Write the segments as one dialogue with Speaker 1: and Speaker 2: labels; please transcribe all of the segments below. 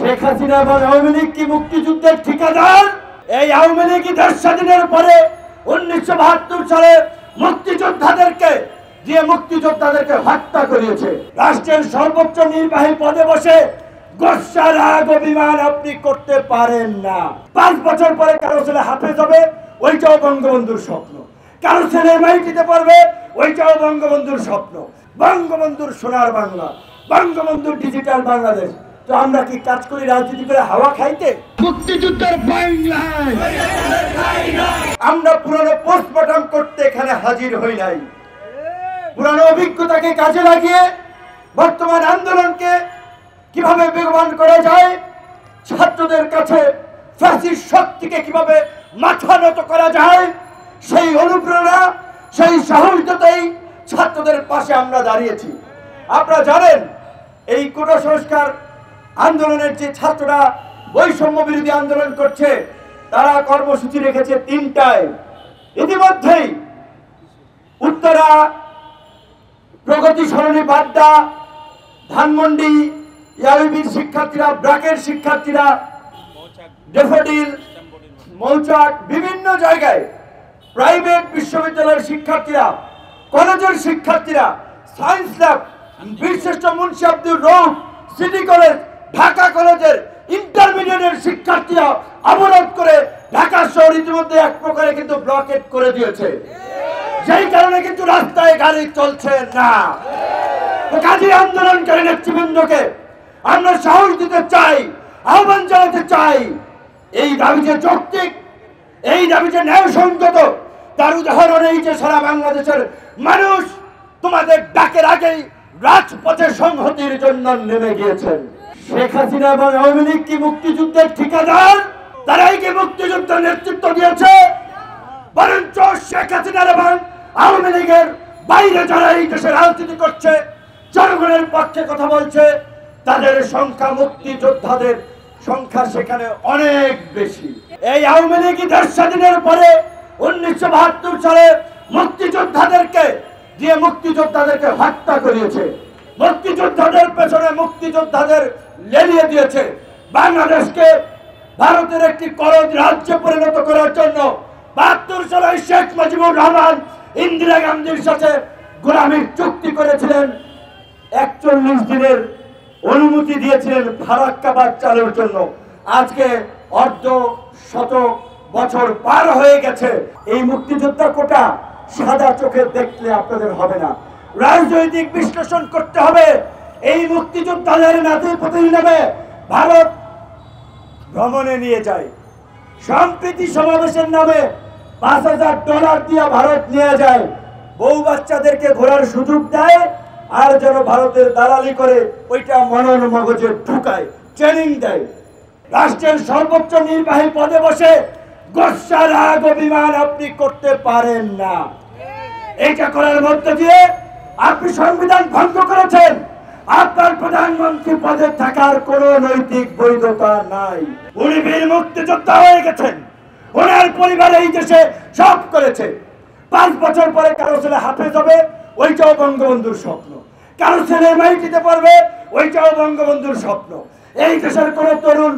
Speaker 1: শেখ হাসিনা এবং আওয়ামী লীগ কি মুক্তিযুদ্ধের ঠিকাদার? এই আওয়ামী লীগ দেশ স্বাধীনের পরে 1972 সালে মুক্তিযোদ্ধাদেরকে দিয়ে মুক্তিযোদ্ধাদেরকে হত্যা করিয়েছে। রাষ্ট্রের সর্বোচ্চ নির্বাহী পদে বসে গোসা রাগ অভিমান আপনি করতে পারেন না। 5 বছর পরে কারো ছেলে হাফেজ হবে, ওইটাও বঙ্গবন্ধুর স্বপ্ন। কারো ছেলে এমআই দিতে পারবে, ওইটাও বঙ্গবন্ধুর স্বপ্ন। বঙ্গবন্ধুর সোনার বাংলা, বঙ্গবন্ধুর ডিজিটাল বাংলাদেশ। তো আমরা কি কাজ করি রাজনীতি করে হাওয়া খাইতে? মুক্তিযুদ্ধের বাংলায় আমরা পুরনো পোস্টমর্টম করতে এখানে হাজির হই নাই। পুরানো অভিজ্ঞতাকে কাজে লাগিয়ে বর্তমান আন্দোলনকে কিভাবে বেগবান করা যায়, ছাত্রদের কাছে ফ্যাসিস্ট শক্তিকে কিভাবে মাথা নত করা যায়, সেই অনুপ্রেরণা, সেই সাহসিকতাই ছাত্রদের পাশে আমরা দাঁড়িয়েছি। আপনারা জানেন এই কোটা সংস্কার আন্দোলনের যে ছাত্ররা বৈষম্য বিরোধী আন্দোলন করছে, তারা কর্মসূচি রেখেছে 3টায়। ইতিমধ্যেই উত্তরা, প্রগতি সরণি, বাড্ডা, ধানমন্ডি, ইয়াবিবির শিক্ষার্থীরা, ব্রাকের শিক্ষার্থীরা, ডেফোডিল, মৌচাক, বিভিন্ন জায়গায় প্রাইভেট বিশ্ববিদ্যালয়ের শিক্ষার্থীরা, কলেজের শিক্ষার্থীরা, সায়েন্স ল্যাব, বীরশ্রেষ্ঠ মুন্সি আব্দুর রউফ সিটি কলেজ, ঢাকা কলেজের ইন্টারমিডিয়েটের শিক্ষার্থীরা অবরোধ করে ঢাকা শহর ইতিমধ্যে এক প্রকারে কিন্তু ব্লকেট করে দিয়েছে। সেই কারণে কিন্তু রাস্তায় গাড়ি চলছে না। কাজী আন্দোলনকারী নেতৃবৃন্দকে আমরা সাহস দিতে চাই, আহ্বান জানাতে চাই। এই দাবি যে যৌক্তিক, এই দাবি যে ন্যায়সঙ্গত, তার উদাহরণ এই যে সারা বাংলাদেশের মানুষ তোমাদের ডাকের আগেই রাজপথে সংহতির জন্য নেমে গিয়েছেন। শেখ হাসিনা এবং আওয়ামী লীগ কি মুক্তিযুদ্ধের ঠিকাদার? তারাই কি মুক্তিযুদ্ধের নেতৃত্ব দিয়েছে? বরঞ্চ শেখ হাসিনা এবং আওয়ামী লীগের বাইরে যারা এই দেশে রাজনীতি করছে, জনগণের পক্ষে কথা বলছে, তাদের সংখ্যা, মুক্তিযোদ্ধাদের সংখ্যা সেখানে অনেক বেশি। এই আওয়ামী লীগ দেশ স্বাধীনের পরে 1972 সালে মুক্তিযোদ্ধাদেরকে দিয়ে মুক্তিযোদ্ধাদেরকে হত্যা করিয়েছে। মুক্তিযোদ্ধাদের পেছনে মুক্তিযোদ্ধাদের লেলিয়ে দিয়েছে। বাংলাদেশকে ভারতের একটি করদ রাজ্যে পরিণত করার জন্য 72 সালে শেখ মুজিবুর রহমান ইন্দিরা গান্ধীর সাথে গোলামীর চুক্তি করেছিলেন। 41 দিনের অনুমতি দিয়েছিলেন ফারাক্কাবাদ চালুর জন্য। আজকে অর্ধ শত বছর পার হয়ে গেছে। এই মুক্তিযোদ্ধা কোটা সাদা চোখে দেখলে আপনাদের হবে না, রাজনৈতিক বিশ্লেষণ করতে হবে। এই মুক্তিযোদ্ধাদের নাতি-পুতির নামে ভারত ভ্রমণে নিয়ে যায়, সম্প্রীতি সমাবেশের নামে $5000 দিয়ে ভারত নিয়ে যায়, বউ বাচ্চাদেরকে ঘোরার সুযোগ দেয়, আর যেন ভারতের দালালি করে ওইটা মনন মগজে ঢুকায়, ট্রেনিং দেয়। রাষ্ট্রের সর্বোচ্চ নির্বাহী পদে বসে গোসা রাগ অভিমান আপনি করতে পারেন না। এইটা করার মধ্য দিয়ে আপনি সংবিধান ভঙ্গ করেছেন। আপনার প্রধানমন্ত্রী পদে থাকার কোন নৈতিক বৈধতা নাই। উনি বীর মুক্তিযোদ্ধা হয়ে গেছেন, ওনার পরিবার এই দেশে সব করেছে। 5 বছর পরে কারো ছেলে হাফেজ হবে, ওইটাও বঙ্গবন্ধুর স্বপ্ন। কারো ছেলে এমআই দিতে পারবে, ওইটাও বঙ্গবন্ধুর স্বপ্ন। এই দেশের কোন তরুণ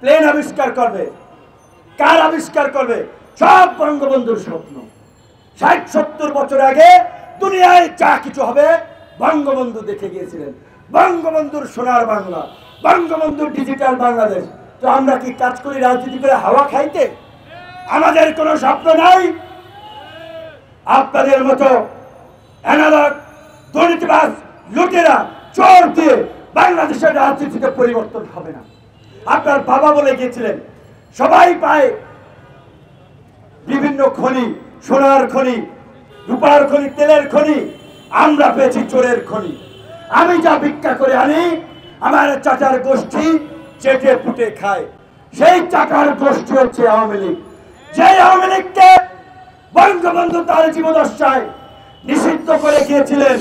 Speaker 1: প্লেন আবিষ্কার করবে, কার আবিষ্কার করবে, সব বঙ্গবন্ধুর স্বপ্ন। 60-70 বছর আগে দুনিয়ায় যা কিছু হবে বঙ্গবন্ধু দেখে গিয়েছিলেন। বঙ্গবন্ধুর সোনার বাংলা, বঙ্গবন্ধুর ডিজিটাল বাংলাদেশ। তো আমরা কি কাজ করি রাজনীতি করে হাওয়া খাইতে? আমাদের কোনো স্বপ্ন নাই। আপনাদের মতো অ্যানালগ দুর্নীতিবাজ, লুটেরা, চোর দিয়ে বাংলাদেশের রাজনীতিতে পরিবর্তন হবে না। আপনার বাবা বলে গিয়েছিলেন সবাই পায় বিভিন্ন খনি, সোনার খনি, রূপার খনি, তেলের খনি, আমরা পেয়েছি চোরের খনি। আমি যা ভিক্ষা করে আনি আমার চাচার গোষ্ঠী চেটে পুটে খায়। সেই চাচার গোষ্ঠী হচ্ছে আওয়ামী লীগ। সেই আওয়ামী লীগকে বঙ্গবন্ধু তার জীবদ্দশায় নিষিদ্ধ করে গিয়েছিলেন।